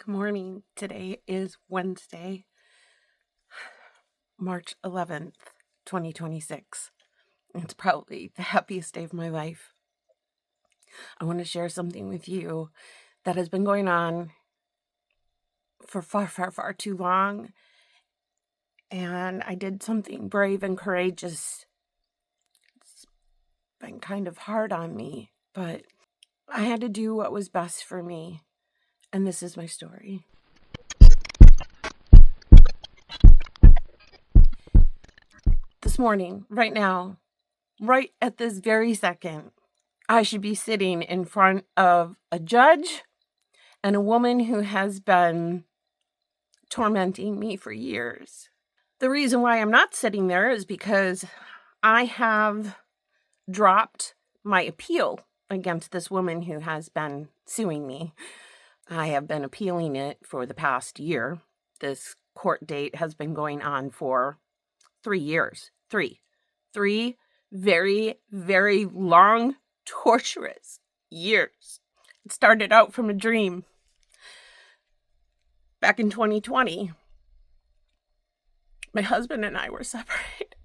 Good morning. Today is Wednesday, March 11th, 2026. It's probably the happiest day of my life. I want to share something with you that has been going on for far too long. And I did something brave and courageous. It's been kind of hard on me, but I had to do what was best for me. And this is my story. This morning, right now, right at this very second, I should be sitting in front of a judge and a woman who has been tormenting me for years. The reason why I'm not sitting there is because I have dropped my appeal against this woman who has been suing me. I have been appealing it for the past year. This court date has been going on for 3 years. Three very, very long, torturous years. It started out from a dream. Back in 2020, my husband and I were separated.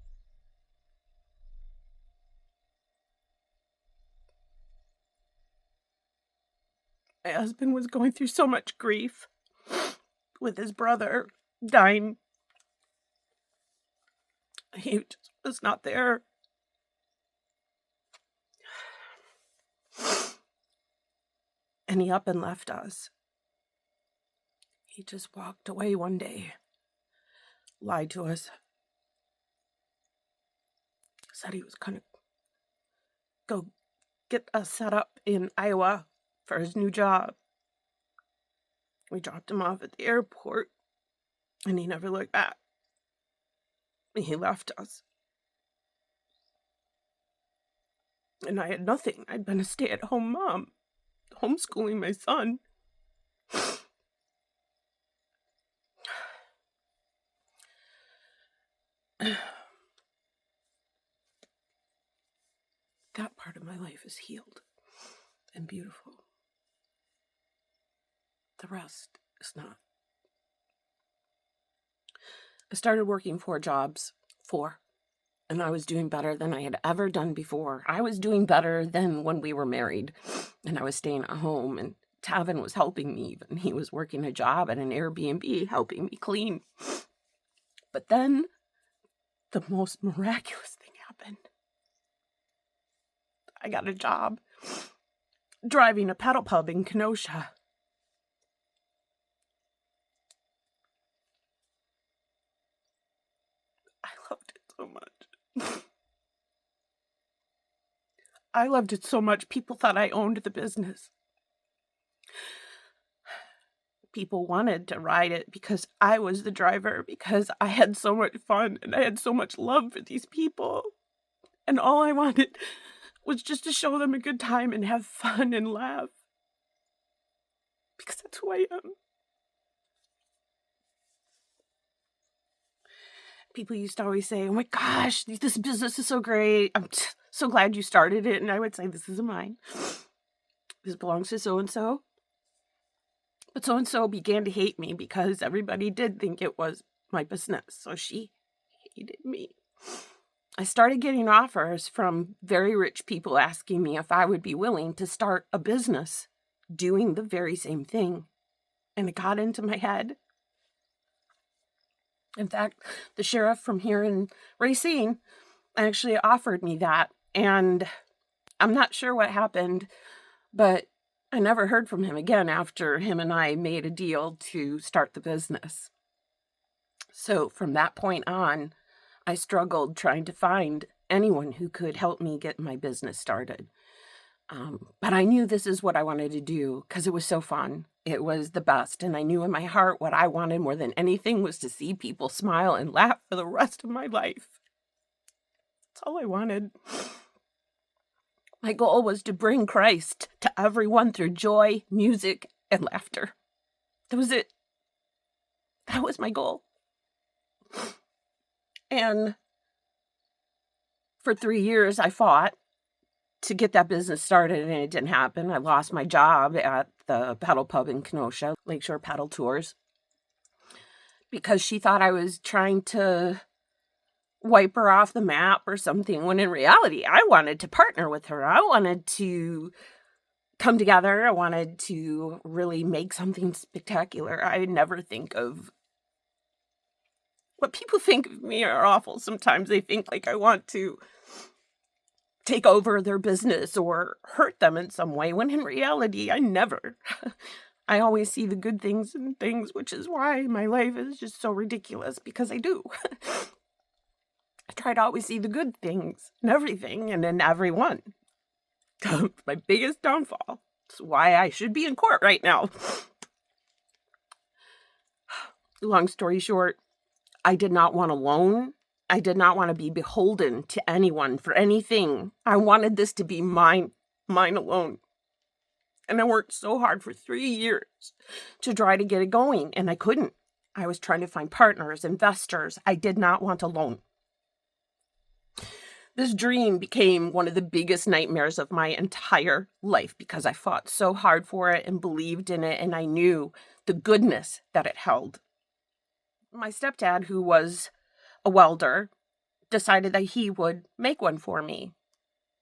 My husband was going through so much grief with his brother dying. He just was not there. And he up and left us. He just walked away one day, lied to us, said he was going to go get us set up in Iowa for his new job. We dropped him off at the airport, and he never looked back. He left us. And I had nothing. I'd been a stay-at-home mom, homeschooling my son. That part of my life is healed and beautiful. The rest is not. I started working 4 jobs, and I was doing better than I had ever done before. I was doing better than when we were married, and I was staying at home, and Tavin was helping me even. He was working a job at an Airbnb, helping me clean. But then, the most miraculous thing happened. I got a job driving a pedal pub in Kenosha. I loved it so much. I loved it so much, people thought I owned the business. People wanted to ride it because I was the driver, because I had so much fun and I had so much love for these people. And all I wanted was just to show them a good time and have fun and laugh. Because that's who I am. People used to always say, oh my gosh, this business is so great. I'm so glad you started it. And I would say, this isn't mine. This belongs to so-and-so. But so-and-so began to hate me because everybody did think it was my business. So she hated me. I started getting offers from very rich people asking me if I would be willing to start a business doing the very same thing. And it got into my head. In fact, the sheriff from here in Racine actually offered me that. And I'm not sure what happened, but I never heard from him again after him and I made a deal to start the business. So from that point on, I struggled trying to find anyone who could help me get my business started. But I knew this is what I wanted to do because it was so fun. It was the best. And I knew in my heart what I wanted more than anything was to see people smile and laugh for the rest of my life. That's all I wanted. My goal was to bring Christ to everyone through joy, music, and laughter. That was it. That was my goal. And for 3 years, I fought. to get that business started, and it didn't happen. I lost my job at the paddle pub in Kenosha, Lakeshore Paddle Tours, because she thought I was trying to wipe her off the map or something, when in reality, I wanted to partner with her. I wanted to come together. I wanted to really make something spectacular. I never think of what people think of me are awful. Sometimes they think like I want to take over their business or hurt them in some way, when in reality, I never. I always see the good things in things, which is why my life is just so ridiculous, because I do. I try to always see the good things in everything and in everyone. My biggest downfall. It's why I should be in court right now. Long story short, I did not want a loan. I did not want to be beholden to anyone for anything. I wanted this to be mine alone. And I worked so hard for 3 years to try to get it going, and I couldn't. I was trying to find partners, investors. I did not want a loan. This dream became one of the biggest nightmares of my entire life, because I fought so hard for it and believed in it, and I knew the goodness that it held. My stepdad, who was a welder, decided that he would make one for me.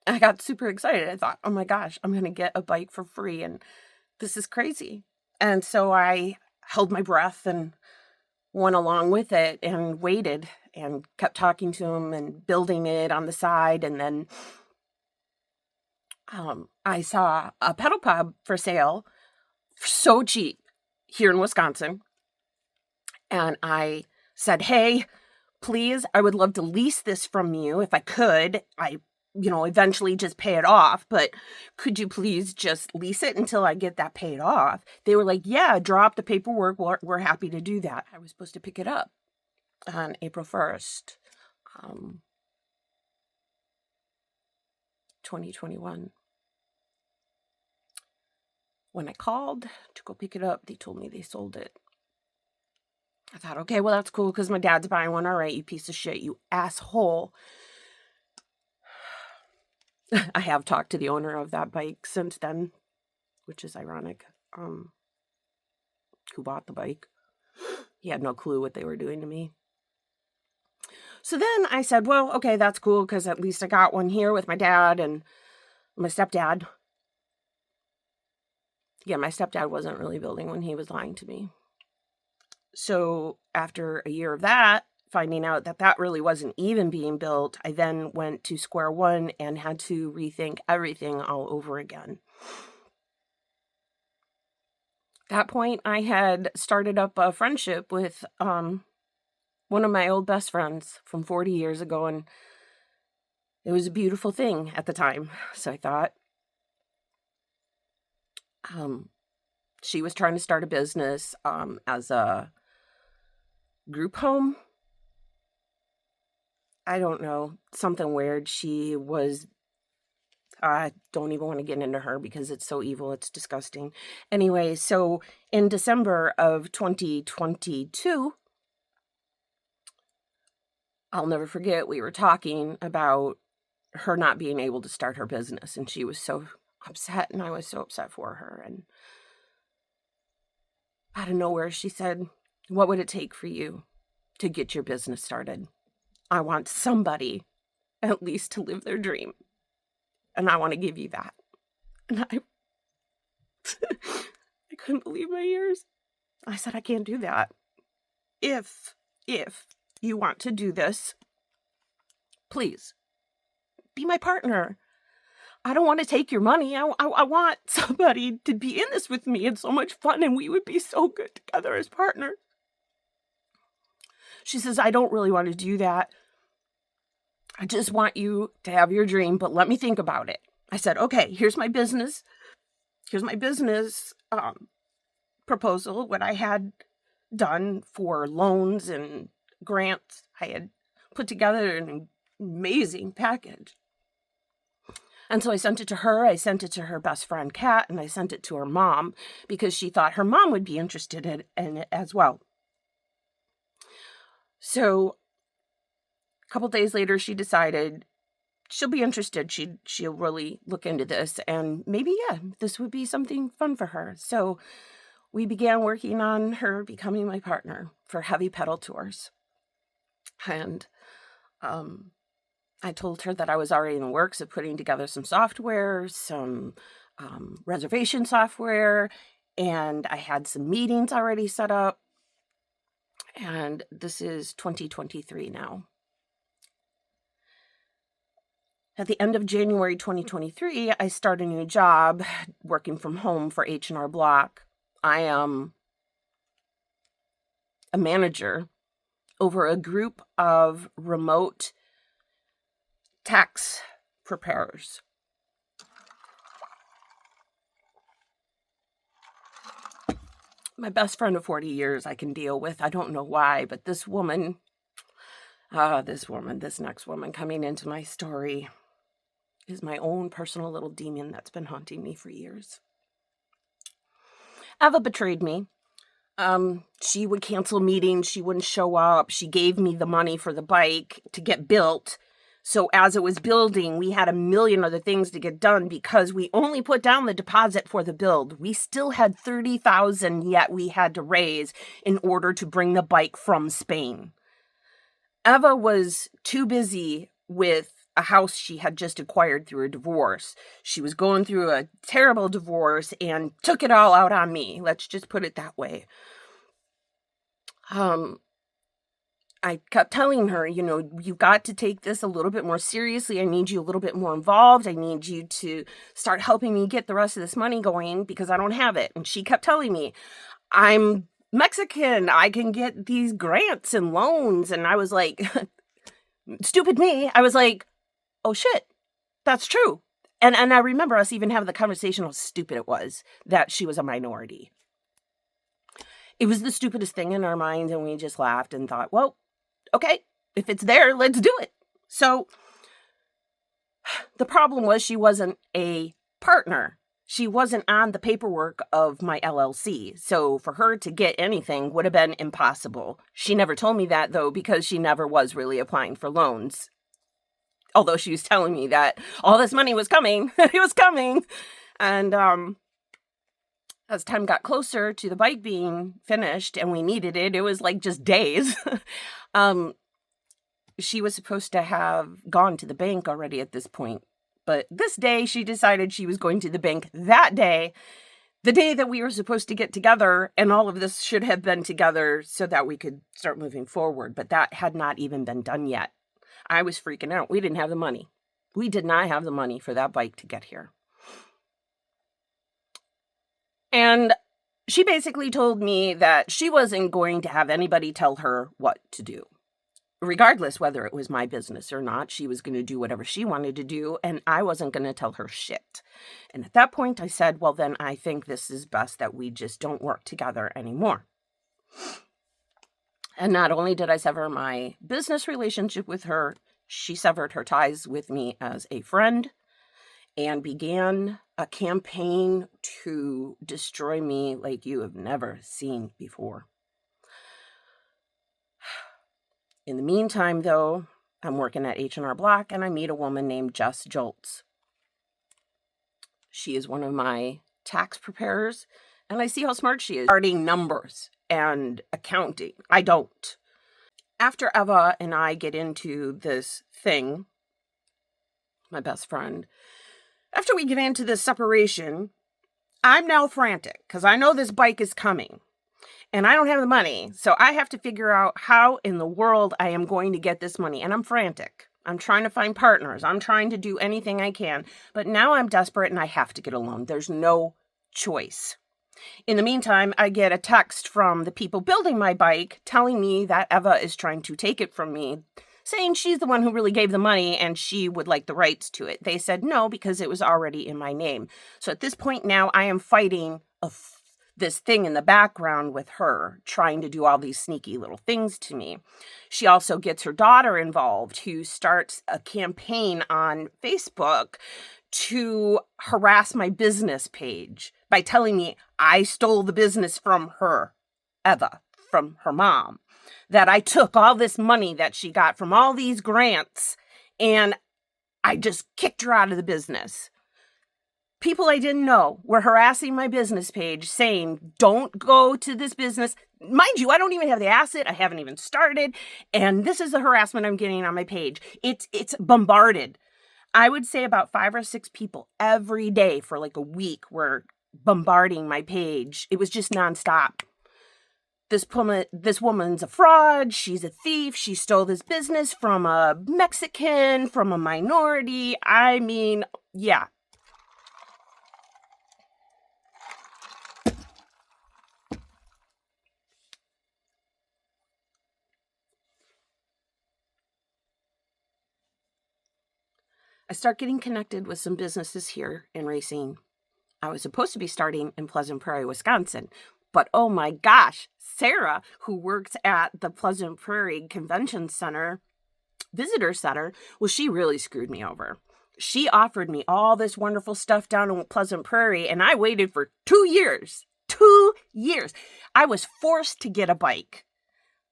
I got super excited. I thought, oh my gosh, I'm going to get a bike for free, and this is crazy. And so I held my breath and went along with it and waited and kept talking to him and building it on the side. And then I saw a pedal pub for sale, so cheap, here in Wisconsin. And I said, hey, please, I would love to lease this from you if I could. I eventually just pay it off, but could you please just lease it until I get that paid off? They were like, yeah, drop the paperwork. We're happy to do that. I was supposed to pick it up on April 1st, 2021. When I called to go pick it up, they told me they sold it. I thought, okay, well, that's cool, because my dad's buying one. All right, you piece of shit, you asshole. I have talked to the owner of that bike since then, which is ironic, who bought the bike. He had no clue what they were doing to me. So then I said, well, okay, that's cool, because at least I got one here with my dad and my stepdad. Yeah, my stepdad wasn't really building one. He was lying to me. So after a year of that, finding out that that really wasn't even being built, I then went to square one and had to rethink everything all over again. At that point, I had started up a friendship with one of my old best friends from 40 years ago, and it was a beautiful thing at the time, so I thought. She was trying to start a business as a group home. I don't know, something weird. She was, I don't even want to get into her because it's so evil, it's disgusting. Anyway, so in December of 2022, I'll never forget, we were talking about her not being able to start her business, and she was so upset, and I was so upset for her. And out of nowhere, she said, what would it take for you to get your business started? I want somebody at least to live their dream, and I want to give you that. And I couldn't believe my ears. I said, I can't do that. If you want to do this, please be my partner. I don't want to take your money. I want somebody to be in this with me. It's so much fun, and we would be so good together as partners. She says, I don't really want to do that. I just want you to have your dream, but let me think about it. I said, okay, here's my business. Here's my business proposal, what I had done for loans and grants. I had put together an amazing package. And so I sent it to her. I sent it to her best friend, Kat, and I sent it to her mom because she thought her mom would be interested in it as well. So a couple days later, she decided she'll be interested. She'll really look into this, and maybe, yeah, this would be something fun for her. So we began working on her becoming my partner for heavy pedal tours. And I told her that I was already in the works of putting together some software, some reservation software, and I had some meetings already set up. And this is 2023 now. At the end of January 2023, I start a new job working from home for H&R Block. I am a manager over a group of remote tax preparers. My best friend of 40 years I can deal with. I don't know why, but this next woman coming into my story is my own personal little demon that's been haunting me for years. Eva betrayed me. She would cancel meetings. She wouldn't show up. She gave me the money for the bike to get built. So as it was building, we had a million other things to get done because we only put down the deposit for the build. We still had $30,000 yet we had to raise in order to bring the bike from Spain. Eva was too busy with a house she had just acquired through a divorce. She was going through a terrible divorce and took it all out on me. Let's just put it that way. I kept telling her, you've got to take this a little bit more seriously. I need you a little bit more involved. I need you to start helping me get the rest of this money going because I don't have it. And she kept telling me, I'm Mexican. I can get these grants and loans. And I was like, stupid me. I was like, oh shit, that's true. And I remember us even having the conversation how stupid it was that she was a minority. It was the stupidest thing in our minds. And we just laughed and thought, well, okay, if it's there, let's do it. So the problem was she wasn't a partner. She wasn't on the paperwork of my LLC. So for her to get anything would have been impossible. She never told me that, though, because she never was really applying for loans. Although she was telling me that all this money was coming. It was coming. And as time got closer to the bike being finished and we needed it, it was like just days. She was supposed to have gone to the bank already at this point. But this day, she decided she was going to the bank that day, the day that we were supposed to get together, and all of this should have been together so that we could start moving forward. But that had not even been done yet. I was freaking out. We didn't have the money. We did not have the money for that bike to get here. And she basically told me that she wasn't going to have anybody tell her what to do. Regardless whether it was my business or not, she was going to do whatever she wanted to do, and I wasn't going to tell her shit. And at that point, I said, well, then I think this is best that we just don't work together anymore. And not only did I sever my business relationship with her, she severed her ties with me as a friend and began a campaign to destroy me like you have never seen before. In the meantime, though, I'm working at H&R Block and I meet a woman named Jess Joltz. She is one of my tax preparers and I see how smart she is starting numbers and accounting. I don't. After Eva and I get into this thing, my best friend, after we get into this separation, I'm now frantic because I know this bike is coming. And I don't have the money, so I have to figure out how in the world I am going to get this money. And I'm frantic. I'm trying to find partners. I'm trying to do anything I can. But now I'm desperate and I have to get a loan. There's no choice. In the meantime, I get a text from the people building my bike telling me that Eva is trying to take it from me, saying she's the one who really gave the money and she would like the rights to it. They said no because it was already in my name. So at this point now, I am fighting this thing in the background with her, trying to do all these sneaky little things to me. She also gets her daughter involved, who starts a campaign on Facebook to harass my business page by telling me I stole the business from her, Eva, from her mom, that I took all this money that she got from all these grants and I just kicked her out of the business. People I didn't know were harassing my business page saying, don't go to this business. Mind you, I don't even have the asset. I haven't even started. And this is the harassment I'm getting on my page. It's bombarded. I would say about 5 or 6 people every day for like a week were bombarding my page. It was just nonstop. This woman's a fraud. She's a thief. She stole this business from a Mexican, from a minority. I mean, yeah. I start getting connected with some businesses here in Racine. I was supposed to be starting in Pleasant Prairie, Wisconsin. But oh my gosh, Sarah, who works at the Pleasant Prairie Convention Center, Visitor Center, well, she really screwed me over. She offered me all this wonderful stuff down in Pleasant Prairie, and I waited for 2 years. 2 years. I was forced to get a bike.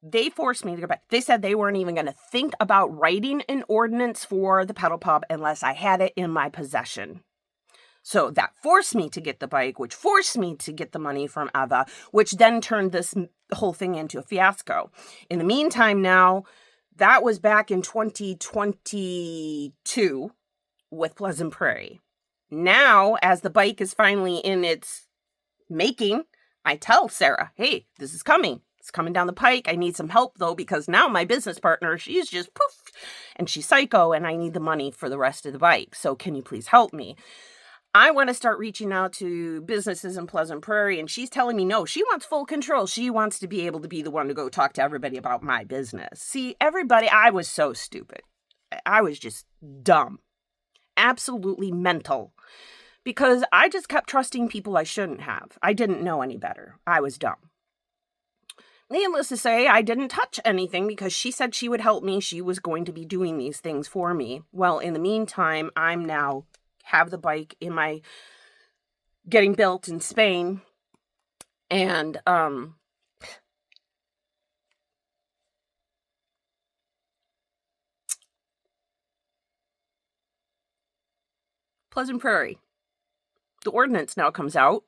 They forced me to go back. They said they weren't even going to think about writing an ordinance for the pedal pub unless I had it in my possession. So that forced me to get the bike, which forced me to get the money from Eva, which then turned this whole thing into a fiasco. In the meantime now, that was back in 2022 with Pleasant Prairie. Now, as the bike is finally in its making, I tell Sarah, hey, this is coming. It's coming down the pike. I need some help, though, because now my business partner, she's just poof, and she's psycho, and I need the money for the rest of the bike. So can you please help me? I want to start reaching out to businesses in Pleasant Prairie, and she's telling me no, she wants full control. She wants to be able to be the one to go talk to everybody about my business. See, everybody, I was so stupid. I was just dumb. Absolutely mental. Because I just kept trusting people I shouldn't have. I didn't know any better. I was dumb. Needless to say, I didn't touch anything because she said she would help me. She was going to be doing these things for me. Well, in the meantime, I'm now have the bike in my getting built in Spain. And Pleasant Prairie. The ordinance now comes out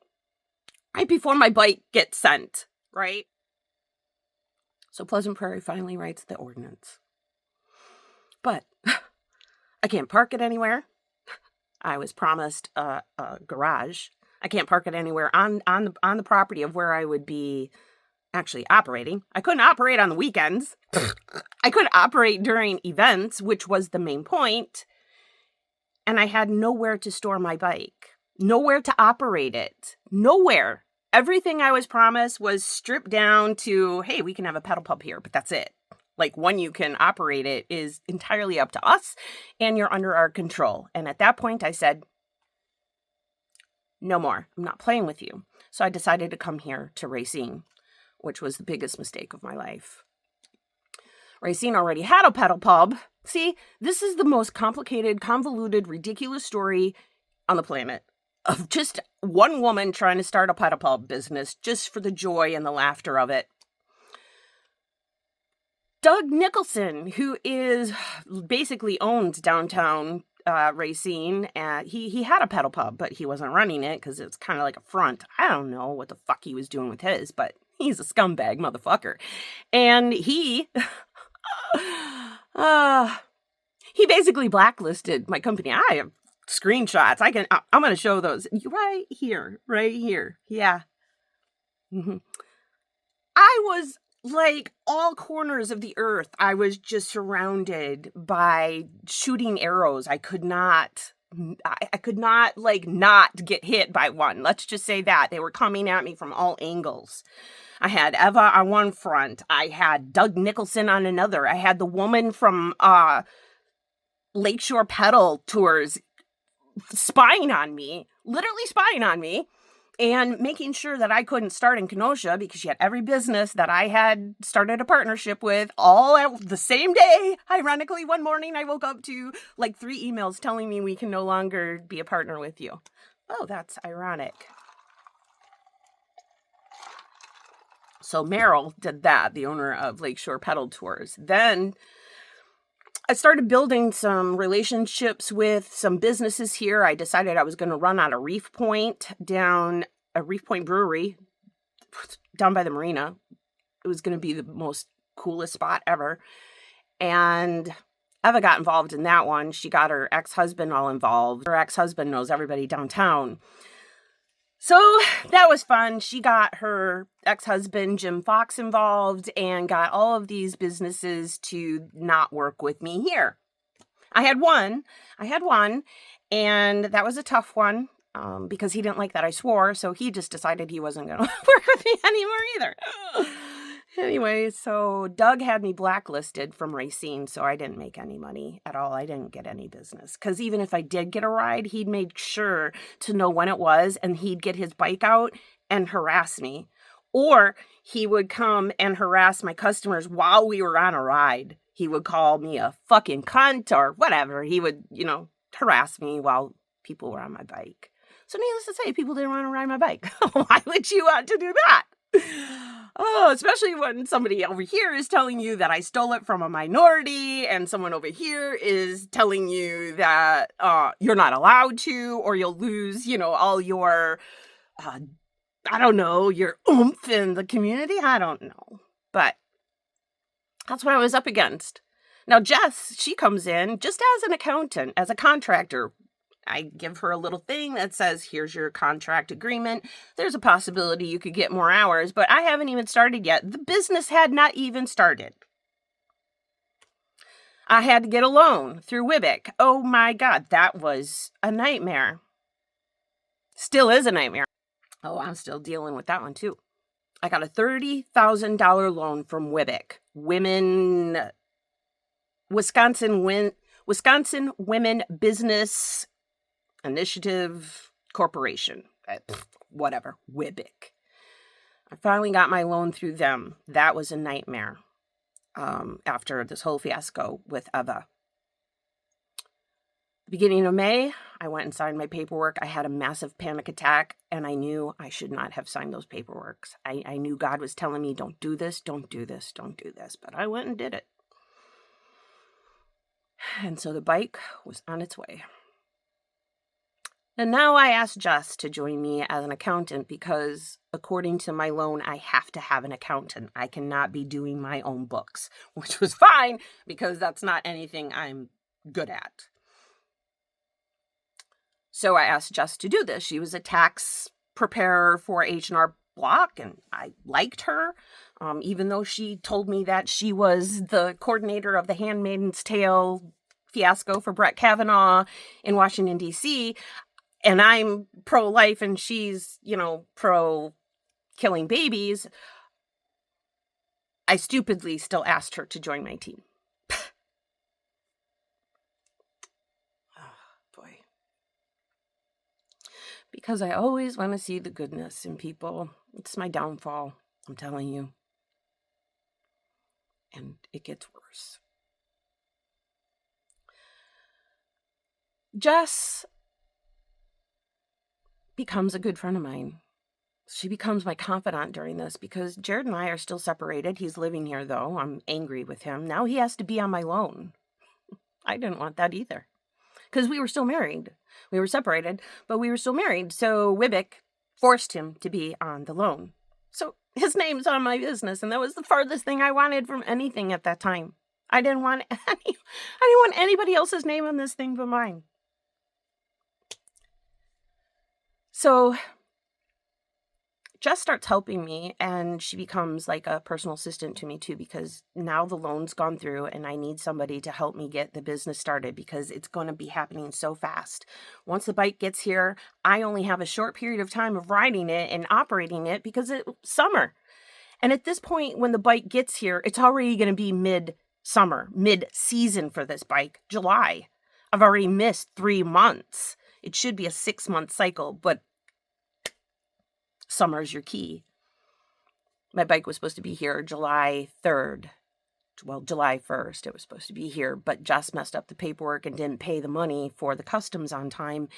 right before my bike gets sent, right? So Pleasant Prairie finally writes the ordinance. But I can't park it anywhere. I was promised a garage. I can't park it anywhere on the property of where I would be actually operating. I couldn't operate on the weekends. I couldn't operate during events, which was the main point. And I had nowhere to store my bike. Nowhere to operate it. Nowhere. Everything I was promised was stripped down to, hey, we can have a pedal pub here, but that's it. Like, when you can operate it is entirely up to us, and you're under our control. And at that point, I said, no more. I'm not playing with you. So I decided to come here to Racine, which was the biggest mistake of my life. Racine already had a pedal pub. See, this is the most complicated, convoluted, ridiculous story on the planet. Of just one woman trying to start a pedal pub business just for the joy and the laughter of it. Doug Nicholson, who is basically owns downtown Racine, he had a pedal pub, but he wasn't running it because it's kind of like a front. I don't know what the fuck he was doing with his, but he's a scumbag motherfucker. And he basically blacklisted my company. I have screenshots. I'm going to show those right here. Yeah. Mm-hmm. I was like all corners of the earth. I was just surrounded by shooting arrows. I could not like not get hit by one. Let's just say that. They were coming at me from all angles. I had Eva on one front. I had Doug Nicholson on another. I had the woman from Lakeshore Pedal Tours spying on me, literally spying on me, and making sure that I couldn't start in Kenosha because she had every business that I had started a partnership with all at the same day. Ironically, one morning I woke up to like 3 emails telling me we can no longer be a partner with you. Oh, that's ironic. So Meryl did that, the owner of Lakeshore Pedal Tours. Then I started building some relationships with some businesses here. I decided I was going to run out of Reef Point down a Reef Point brewery down by the marina. It was going to be the most coolest spot ever. And Eva got involved in that one. She got her ex-husband all involved. Her ex-husband knows everybody downtown. So that was fun. She got her ex-husband, Jim Fox, involved and got all of these businesses to not work with me here. I had one, and that was a tough one because he didn't like that I swore. So he just decided he wasn't going to work with me anymore either. Anyway, so Doug had me blacklisted from Racine, so I didn't make any money at all. I didn't get any business because even if I did get a ride, he'd make sure to know when it was, and he'd get his bike out and harass me. Or he would come and harass my customers while we were on a ride. He would call me a fucking cunt or whatever. He would, harass me while people were on my bike. So needless to say, people didn't want to ride my bike. Why would you want to do that? Oh, especially when somebody over here is telling you that I stole it from a minority and someone over here is telling you that you're not allowed to, or you'll lose, all your, your oomph in the community. I don't know. But that's what I was up against. Now, Jess, she comes in just as an accountant, as a contractor. I give her a little thing that says, here's your contract agreement. There's a possibility you could get more hours, but I haven't even started yet. The business had not even started. I had to get a loan through WIBIC. Oh my God, that was a nightmare. Still is a nightmare. Oh, I'm still dealing with that one too. I got a $30,000 loan from WIBIC, Wisconsin Women Business Initiative Corporation, whatever, WIBIC. I finally got my loan through them. That was a nightmare after this whole fiasco with Eva. Beginning of May, I went and signed my paperwork. I had a massive panic attack, and I knew I should not have signed those paperworks. I knew God was telling me, don't do this, don't do this, don't do this. But I went and did it. And so the bike was on its way. And now I asked Jess to join me as an accountant because according to my loan, I have to have an accountant. I cannot be doing my own books, which was fine because that's not anything I'm good at. So I asked Jess to do this. She was a tax preparer for H&R Block, and I liked her, even though she told me that she was the coordinator of the Handmaid's Tale fiasco for Brett Kavanaugh in Washington, D.C., and I'm pro-life and she's, pro-killing babies. I stupidly still asked her to join my team. Boy. Because I always want to see the goodness in people. It's my downfall, I'm telling you. And it gets worse. Jess becomes a good friend of mine. She becomes my confidant during this because Jared and I are still separated. He's living here, though. I'm angry with him. Now he has to be on my loan. I didn't want that either because we were still married. We were separated, but we were still married. So WIBIC forced him to be on the loan. So his name's on my business, and that was the farthest thing I wanted from anything at that time. I didn't want anybody else's name on this thing but mine. So Jess starts helping me, and she becomes like a personal assistant to me too, because now the loan's gone through and I need somebody to help me get the business started because it's going to be happening so fast. Once the bike gets here, I only have a short period of time of riding it and operating it because it's summer. And at this point, when the bike gets here, it's already going to be mid-summer, mid-season for this bike, July. I've already missed 3 months. It should be a 6-month cycle, but summer's your key. My bike was supposed to be here July 3rd. Well, July 1st it was supposed to be here, but Jess messed up the paperwork and didn't pay the money for the customs on time.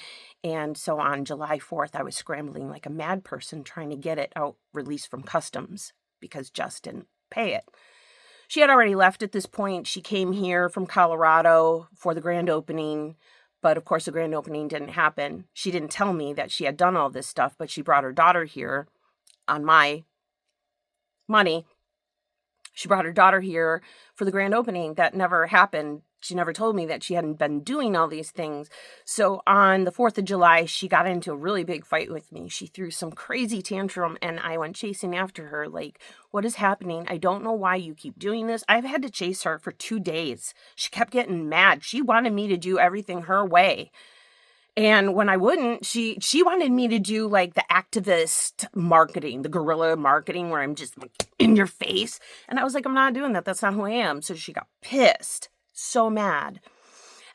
And so on July 4th, I was scrambling like a mad person trying to get it out released from customs because Jess didn't pay it. She had already left at this point. She came here from Colorado for the grand opening, but of course the grand opening didn't happen. She didn't tell me that she had done all this stuff, but she brought her daughter here on my money. She brought her daughter here for the grand opening. That never happened. She never told me that she hadn't been doing all these things. So on the 4th of July, she got into a really big fight with me. She threw some crazy tantrum and I went chasing after her. Like, what is happening? I don't know why you keep doing this. I've had to chase her for 2 days. She kept getting mad. She wanted me to do everything her way. And when I wouldn't, she wanted me to do like the activist marketing, the guerrilla marketing where I'm just like in your face. And I was like, I'm not doing that. That's not who I am. So she got pissed, so mad.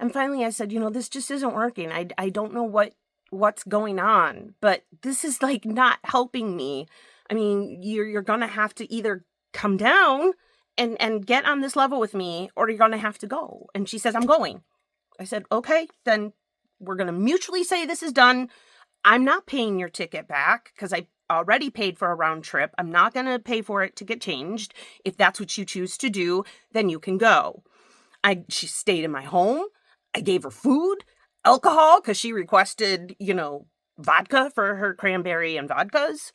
And finally I said, this just isn't working. I don't know what's going on, but this is like not helping me. I mean, you're going to have to either come down and get on this level with me, or you're going to have to go. And she says, I'm going. I said, okay, then we're going to mutually say this is done. I'm not paying your ticket back because I already paid for a round trip. I'm not going to pay for it to get changed. If that's what you choose to do, then you can go. She stayed in my home. I gave her food, alcohol, because she requested, vodka for her cranberry and vodkas.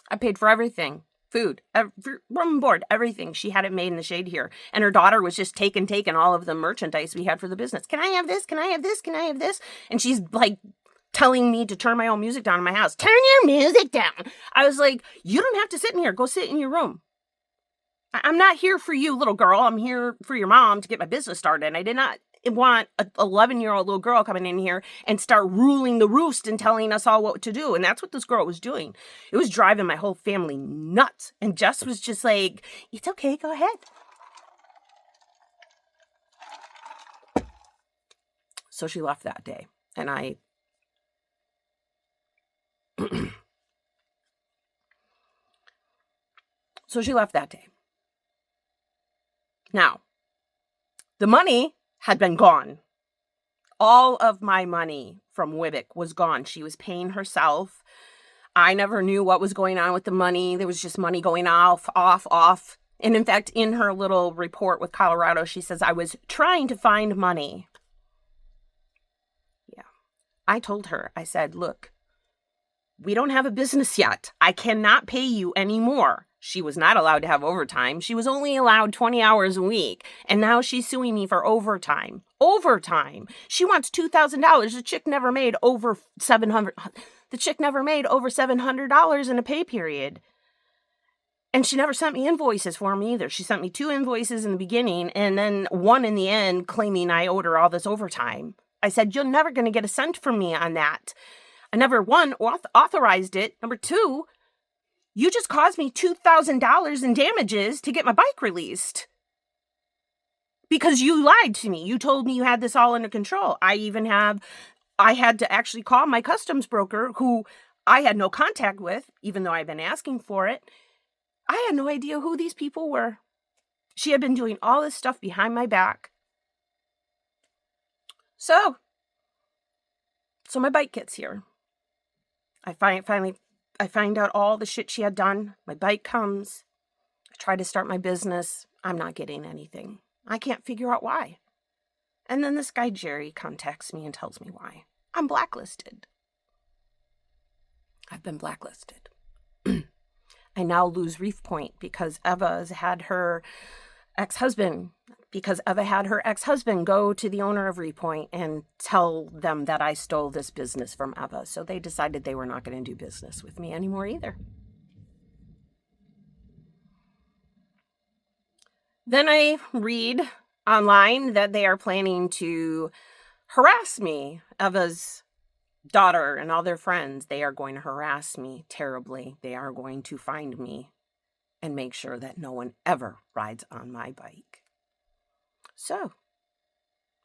I paid for everything. Food, room and board, everything. She had it made in the shade here. And her daughter was just taking all of the merchandise we had for the business. Can I have this? Can I have this? Can I have this? And she's like telling me to turn my own music down in my house. Turn your music down. I was like, you don't have to sit in here. Go sit in your room. I'm not here for you, little girl. I'm here for your mom to get my business started. And I did not want an 11-year-old little girl coming in here and start ruling the roost and telling us all what to do. And that's what this girl was doing. It was driving my whole family nuts. And Jess was just like, it's okay, go ahead. So she left that day. And So she left that day. Now, the money had been gone. All of my money from Wibbick was gone. She was paying herself. I never knew what was going on with the money. There was just money going off. And in fact, in her little report with Colorado, she says, I was trying to find money. Yeah. I told her, I said, look, we don't have a business yet. I cannot pay you anymore. She was not allowed to have overtime. She was only allowed 20 hours a week. And now she's suing me for overtime. Overtime. She wants $2,000. The chick never made over $700. The chick never made over $700 in a pay period. And she never sent me invoices for me either. She sent me 2 invoices in the beginning and then 1 in the end claiming I owed her all this overtime. I said, you're never going to get a cent from me on that. I never, 1, authorized it. Number 2, you just caused me $2,000 in damages to get my bike released. Because you lied to me. You told me you had this all under control. I had to actually call my customs broker, who I had no contact with, even though I'd been asking for it. I had no idea who these people were. She had been doing all this stuff behind my back. So my bike gets here. I find out all the shit she had done. My bike comes. I try to start my business. I'm not getting anything. I can't figure out why. And then this guy, Jerry, contacts me and tells me why. I'm blacklisted. I've been blacklisted. I now lose Reef Point because Eva had her ex-husband go to the owner of Reef Point and tell them that I stole this business from Eva. So they decided they were not going to do business with me anymore either. Then I read online that they are planning to harass me. Eva's daughter and all their friends, they are going to harass me terribly. They are going to find me and make sure that no one ever rides on my bike. So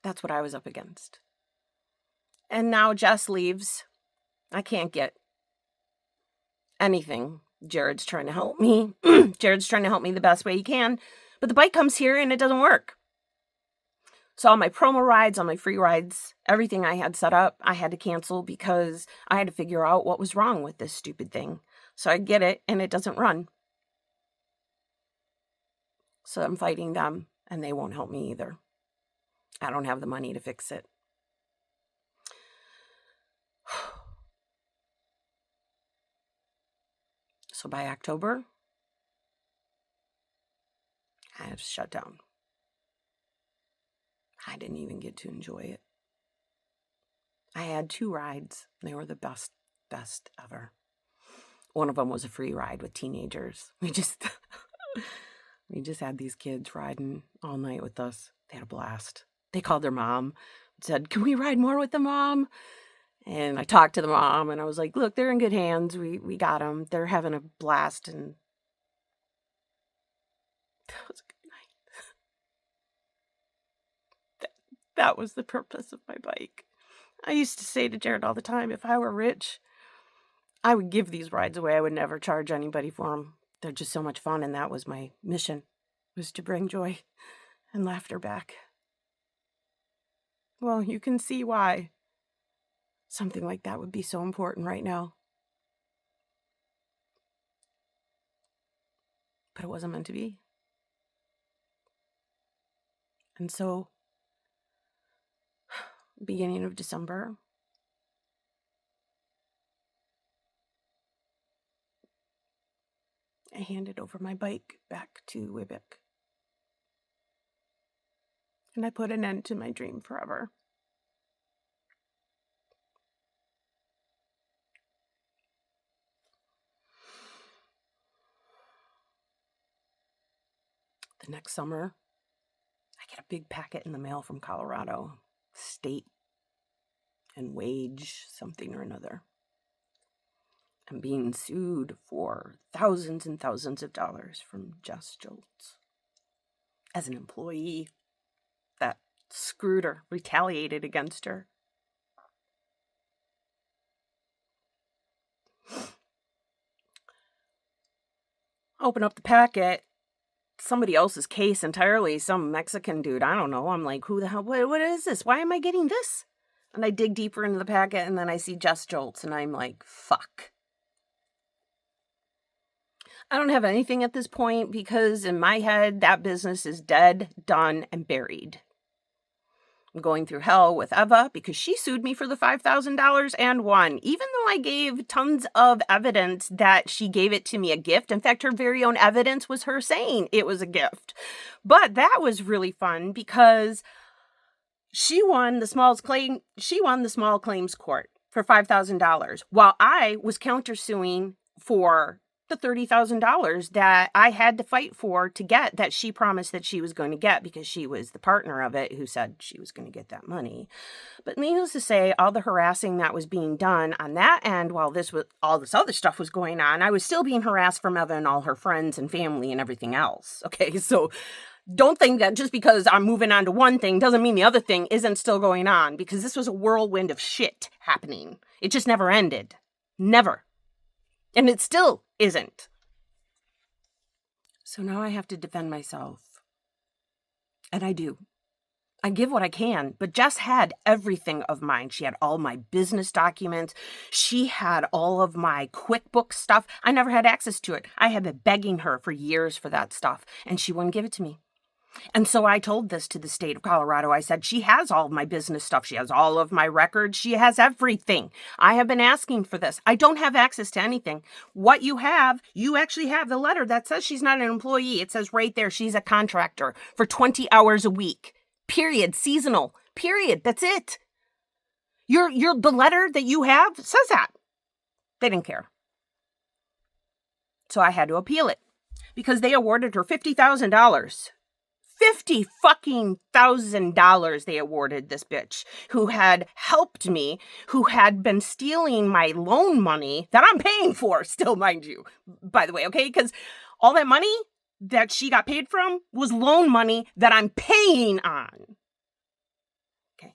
that's what I was up against. And now Jess leaves. I can't get anything. Jared's trying to help me. Jared's trying to help me the best way he can. But the bike comes here and it doesn't work. So all my promo rides, all my free rides, everything I had set up, I had to cancel because I had to figure out what was wrong with this stupid thing. So I get it and it doesn't run. So I'm fighting them, and they won't help me either. I don't have the money to fix it. So by October, I have shut down. I didn't even get to enjoy it. I had 2 rides. They were the best ever. One of them was a free ride with teenagers. We just had these kids riding all night with us. They had a blast. They called their mom, said, "Can we ride more with the mom?" And I talked to the mom, and I was like, "Look, they're in good hands. We got them. They're having a blast." And that was a good night. That was the purpose of my bike. I used to say to Jared all the time, if I were rich, I would give these rides away. I would never charge anybody for them. They're just so much fun, and that was my mission, was to bring joy and laughter back. Well, you can see why something like that would be so important right now. But it wasn't meant to be. And so, beginning of December, I handed over my bike back to Wibbick. And I put an end to my dream forever. The next summer, I get a big packet in the mail from Colorado, state and wage something or another. I'm being sued for thousands and thousands of dollars from Jess Joltz. As an employee that screwed her, retaliated against her. Open up the packet. Somebody else's case entirely. Some Mexican dude. I don't know. I'm like, who the hell? What is this? Why am I getting this? And I dig deeper into the packet, and then I see Jess Joltz, and I'm like, fuck. I don't have anything at this point because in my head, that business is dead, done, and buried. I'm going through hell with Eva because she sued me for the $5,000 and won, even though I gave tons of evidence that she gave it to me a gift. In fact, her very own evidence was her saying it was a gift. But that was really fun because she won the small claims court for $5,000 while I was countersuing for the $30,000 that I had to fight for to get, that she promised that she was going to get because she was the partner of it who said she was going to get that money. But needless to say, all the harassing that was being done on that end while all this other stuff was going on, I was still being harassed from Eva and all her friends and family and everything else. Okay, so don't think that just because I'm moving on to one thing doesn't mean the other thing isn't still going on, because this was a whirlwind of shit happening. It just never ended. Never. And it still isn't. So now I have to defend myself. And I do. I give what I can, but Jess had everything of mine. She had all my business documents. She had all of my QuickBooks stuff. I never had access to it. I had been begging her for years for that stuff, and she wouldn't give it to me. And so I told this to the state of Colorado. I said, she has all of my business stuff. She has all of my records. She has everything. I have been asking for this. I don't have access to anything. What you actually have the letter that says she's not an employee. It says right there, she's a contractor for 20 hours a week. Period. Seasonal. Period. That's it. The letter that you have says that. They didn't care. So I had to appeal it because they awarded her $50,000. $50,000 they awarded this bitch who had helped me, who had been stealing my loan money that I'm paying for still, mind you, by the way, okay? Because all that money that she got paid from was loan money that I'm paying on. Okay.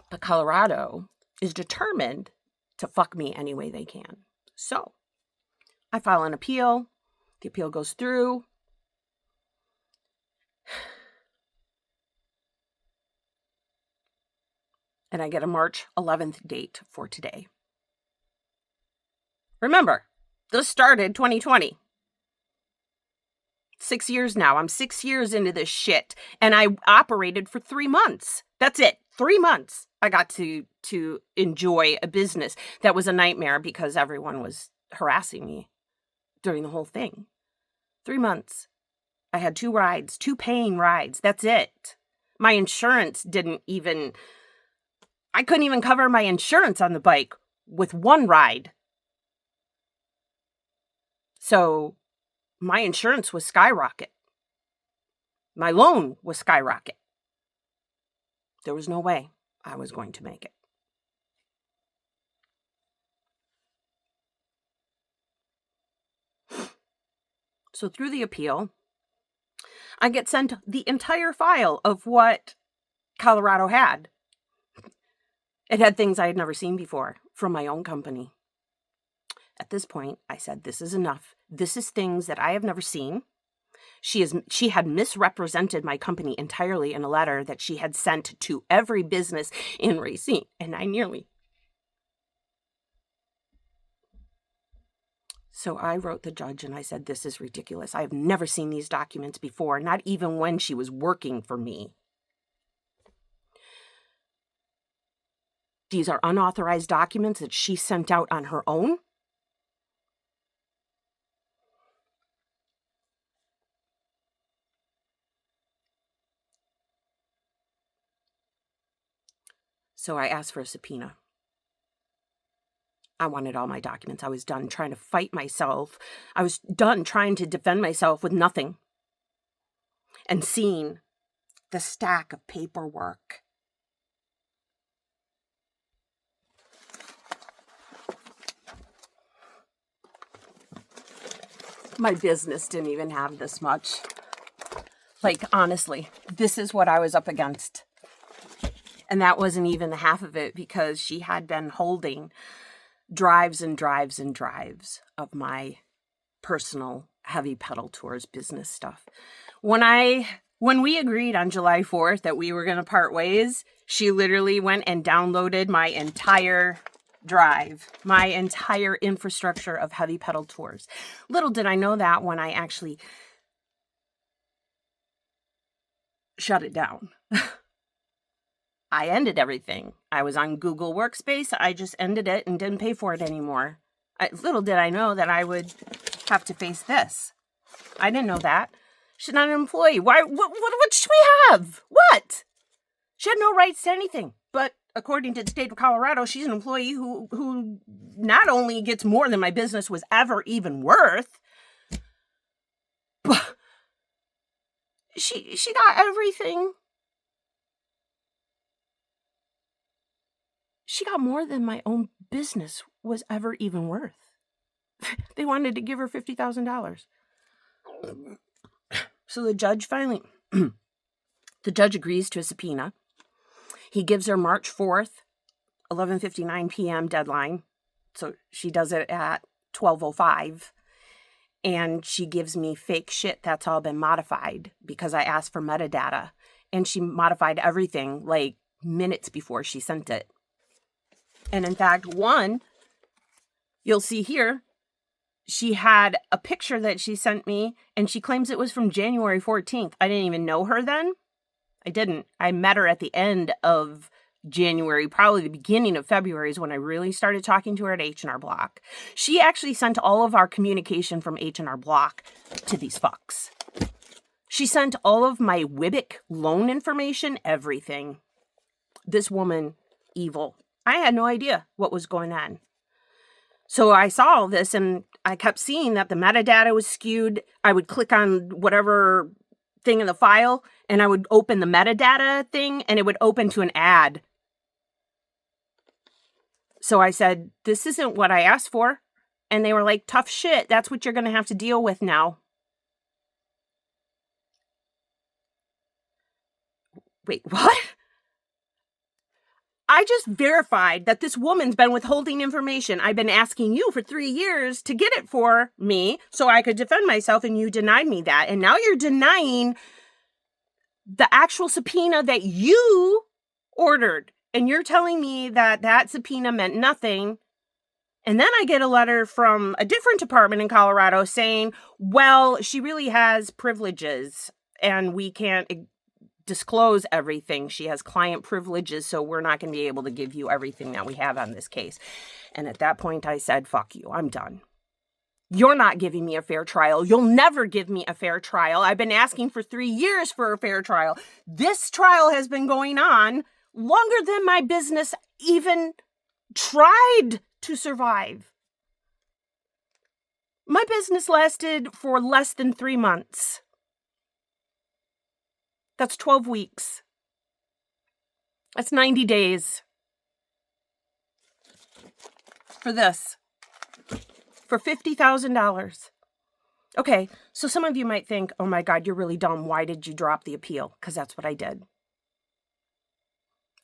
But Colorado is determined to fuck me any way they can. So I file an appeal. The appeal goes through. And I get a March 11th date for today. Remember, this started 2020. 6 years now. I'm 6 years into this shit. And I operated for 3 months. That's it. 3 months. I got to enjoy a business that was a nightmare because everyone was harassing me during the whole thing. 3 months. I had 2 rides, 2 paying rides. That's it. My insurance I couldn't even cover my insurance on the bike with 1 ride. So my insurance was skyrocket. My loan was skyrocket. There was no way I was going to make it. So through the appeal, I get sent the entire file of what Colorado had. It had things I had never seen before from my own company. At this point, I said, this is enough. This is things that I have never seen. She had misrepresented my company entirely in a letter that she had sent to every business in Racine. And So I wrote the judge and I said, this is ridiculous. I have never seen these documents before, not even when she was working for me. These are unauthorized documents that she sent out on her own. So I asked for a subpoena. I wanted all my documents. I was done trying to fight myself. I was done trying to defend myself with nothing. And seeing the stack of paperwork. My business didn't even have this much. Like, honestly, this is what I was up against. And that wasn't even the half of it because she had been holding drives and drives and drives of my personal heavy pedal tours business stuff. When we agreed on July 4th that we were going to part ways, she literally went and downloaded my entire drive, my entire infrastructure of heavy pedal tours. Little did I know that when I actually shut it down. I ended everything. I was on Google Workspace. I just ended it and didn't pay for it anymore. Little did I know that I would have to face this. I didn't know that. She's not an employee. Why? What should we have? What? She had no rights to anything. But according to the state of Colorado, she's an employee who not only gets more than my business was ever even worth, but she got everything. She got more than my own business was ever even worth. They wanted to give her $50,000. So the judge the judge agrees to a subpoena. He gives her March 4th, 11:59 p.m. deadline. So she does it at 12:05. And she gives me fake shit that's all been modified because I asked for metadata. And she modified everything like minutes before she sent it. And in fact, one, you'll see here, she had a picture that she sent me, and she claims it was from January 14th. I didn't even know her then. I didn't. I met her at the end of January, probably the beginning of February is when I really started talking to her at H&R Block. She actually sent all of our communication from H&R Block to these fucks. She sent all of my WIBIC loan information, everything. This woman, evil. I had no idea what was going on. So I saw all this and I kept seeing that the metadata was skewed. I would click on whatever thing in the file and I would open the metadata thing and it would open to an ad. So I said, this isn't what I asked for. And they were like, tough shit. That's what you're going to have to deal with now. Wait, what? I just verified that this woman's been withholding information. I've been asking you for 3 years to get it for me so I could defend myself, and you denied me that. And now you're denying the actual subpoena that you ordered. And you're telling me that that subpoena meant nothing. And then I get a letter from a different department in Colorado saying, well, she really has privileges and we can't disclose everything. She has client privileges, so we're not going to be able to give you everything that we have on this case. And at that point, I said, fuck you, I'm done. You're not giving me a fair trial. You'll never give me a fair trial. I've been asking for 3 years for a fair trial. This trial has been going on longer than my business even tried to survive. My business lasted for less than 3 months. That's 12 weeks. That's 90 days. For this. For $50,000. Okay, so some of you might think, oh my God, you're really dumb. Why did you drop the appeal? Because that's what I did.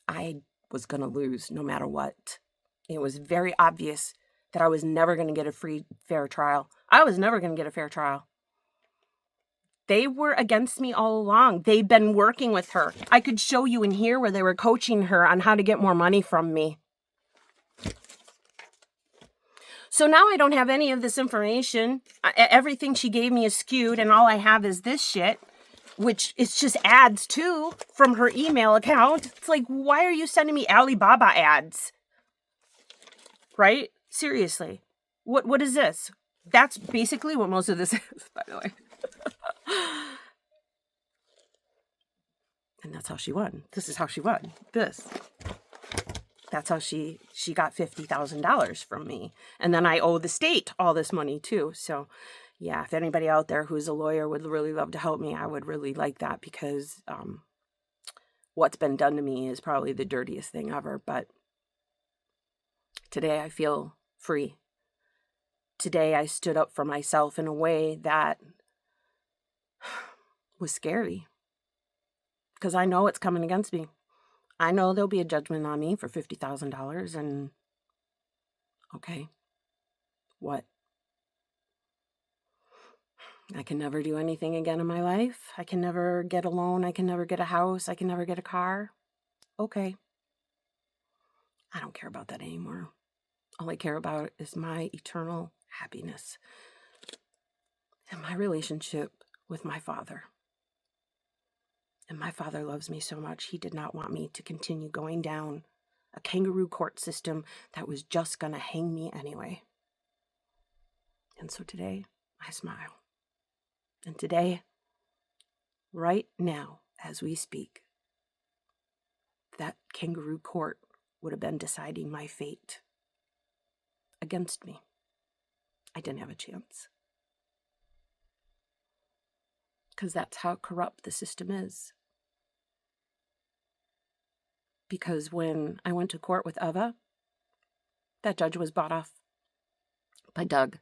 I was going to lose no matter what. It was very obvious that I was never going to get a fair trial. I was never going to get a fair trial. They were against me all along. They'd been working with her. I could show you in here where they were coaching her on how to get more money from me. So now I don't have any of this information. Everything she gave me is skewed, and all I have is this shit, which it's just ads too from her email account. It's like, why are you sending me Alibaba ads? Right? Seriously. What is this? That's basically what most of this is, by the way. And that's how she won. This is how she won. That's how she got $50,000 from me. And then I owe the state all this money too. So yeah, if anybody out there who's a lawyer would really love to help me, I would really like that, because what's been done to me is probably the dirtiest thing ever. But today I feel free. Today I stood up for myself in a way that was scary, because I know it's coming against me. I know there'll be a judgment on me for $50,000, and okay, what? I can never do anything again in my life. I can never get a loan. I can never get a house. I can never get a car. Okay. I don't care about that anymore. All I care about is my eternal happiness and my relationship with my Father. And my Father loves me so much, he did not want me to continue going down a kangaroo court system that was just going to hang me anyway. And so today, I smile. And today, right now, as we speak, that kangaroo court would have been deciding my fate against me. I didn't have a chance. Because that's how corrupt the system is. Because when I went to court with Eva, that judge was bought off by Doug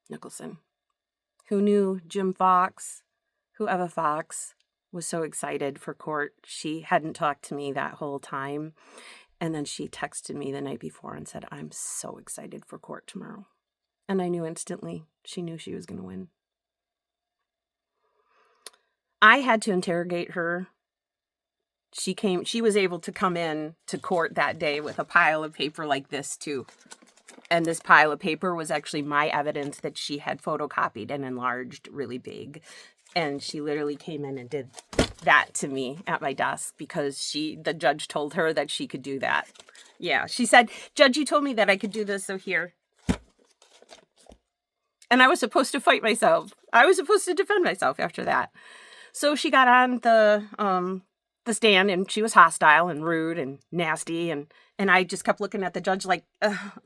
Nicholson, who knew Jim Fox, who Eva Fox was so excited for court. She hadn't talked to me that whole time. And then she texted me the night before and said, I'm so excited for court tomorrow. And I knew instantly she knew she was going to win. I had to interrogate her. She was able to come in to court that day with a pile of paper like this too. And this pile of paper was actually my evidence that she had photocopied and enlarged really big. And she literally came in and did that to me at my desk because the judge told her that she could do that. Yeah, she said, Judge, you told me that I could do this, so here. And I was supposed to fight myself. I was supposed to defend myself after that. So she got on the stand, and she was hostile and rude and nasty, and I just kept looking at the judge like, ugh.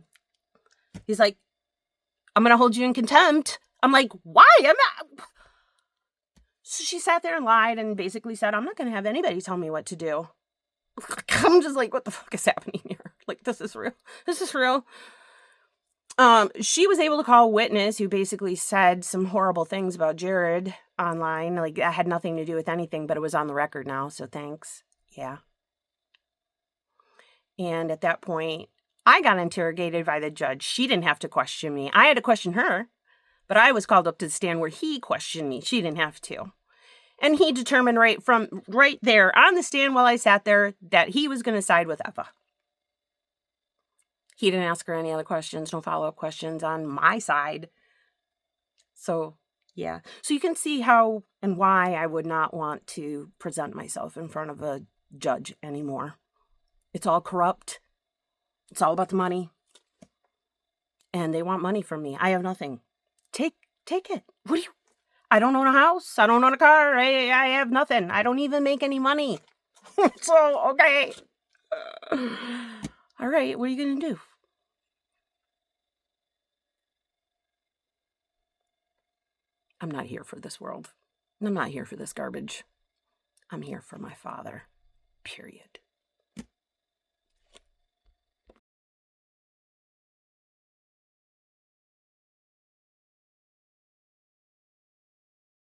He's like, I'm going to hold you in contempt. I'm like, why? I'm not. So she sat there and lied and basically said, I'm not going to have anybody tell me what to do. I'm just like, what the fuck is happening here? Like, this is real. This is real. She was able to call a witness who basically said some horrible things about Jared online. Like, that had nothing to do with anything, but it was on the record now, so thanks. Yeah. And at that point, I got interrogated by the judge. She didn't have to question me. I had to question her, but I was called up to the stand where he questioned me. She didn't have to. And he determined right there on the stand while I sat there that he was going to side with Eva. He didn't ask her any other questions, no follow-up questions on my side. So, yeah. So you can see how and why I would not want to present myself in front of a judge anymore. It's all corrupt. It's all about the money. And they want money from me. I have nothing. Take it. What do you... I don't own a house. I don't own a car. I have nothing. I don't even make any money. So, okay. All right, what are you going to do? I'm not here for this world. I'm not here for this garbage. I'm here for my Father. Period.